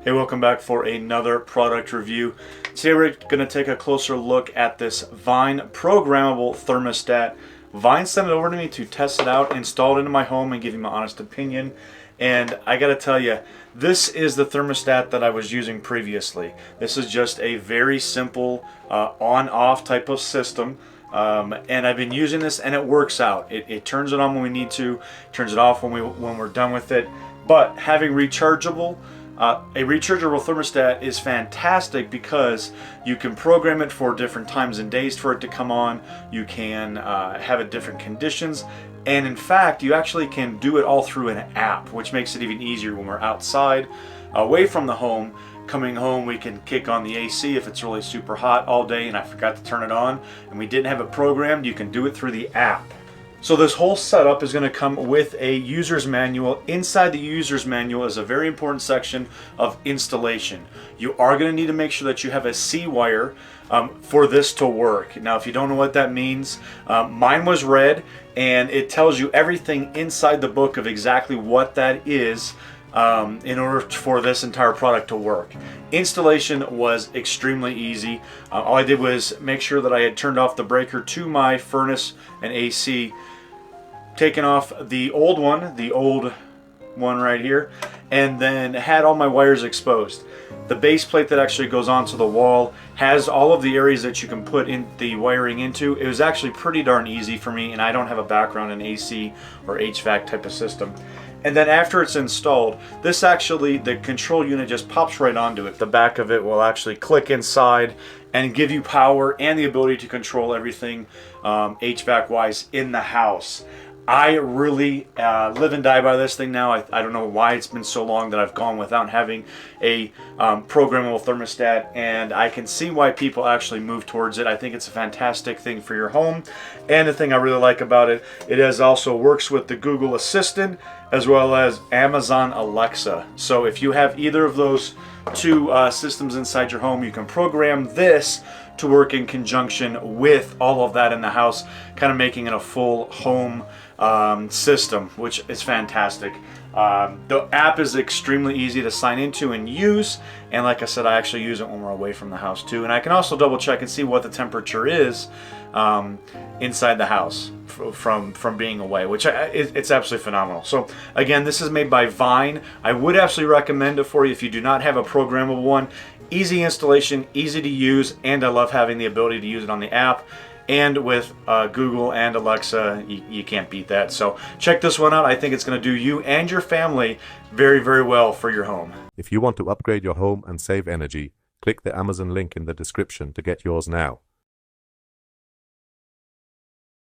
Hey, welcome back for another product review. Today we're going to take a closer look at this Vine programmable thermostat. Vine sent it over to me to test it out, install it into my home, and give you my honest opinion. And I got to tell you, this is the thermostat that I was using previously. This is just a very simple on-off type of system. And I've been using this and it works out. It turns it on when we need to, turns it off when we're done with it. But having a rechargeable thermostat is fantastic because you can program it for different times and days for it to come on. You can have it different conditions. And in fact, you actually can do it all through an app, which makes it even easier when we're outside, away from the home. Coming home, we can kick on the AC if it's really super hot all day and I forgot to turn it on and we didn't have it programmed. You can do it through the app. So this whole setup is going to come with a user's manual. Inside the user's manual is a very important section of installation. You are going to need to make sure that you have a C-wire for this to work. Now, if you don't know what that means, mine was red and it tells you everything inside the book of exactly what that is in order for this entire product to work. Installation was extremely easy. All I did was make sure that I had turned off the breaker to my furnace and AC, taken off the old one right here, and then had all my wires exposed. The base plate that actually goes onto the wall has all of the areas that you can put in the wiring into. It was actually pretty darn easy for me, and I don't have a background in AC or HVAC type of system. And then after it's installed, the control unit just pops right onto it. The back of it will actually click inside and give you power and the ability to control everything HVAC wise in the house. I really live and die by this thing now. I don't know why it's been so long that I've gone without having a programmable thermostat, and I can see why people actually move towards it. I think it's a fantastic thing for your home, and the thing I really like about it, it also works with the Google Assistant as well as Amazon Alexa. So if you have either of those two systems inside your home, you can program this to work in conjunction with all of that in the house, kind of making it a full home system, which is fantastic. The app is extremely easy to sign into and use, and like I said, I actually use it when we're away from the house too, and I can also double check and see what the temperature is inside the house from being away, which it's absolutely phenomenal. So again, this is made by Vine. I would absolutely recommend it for you if you do not have a programmable one. Easy installation, easy to use, and I love having the ability to use it on the app. And with Google and Alexa, you can't beat that. So check this one out. I think it's going to do you and your family very, very well for your home. If you want to upgrade your home and save energy, click the Amazon link in the description to get yours now.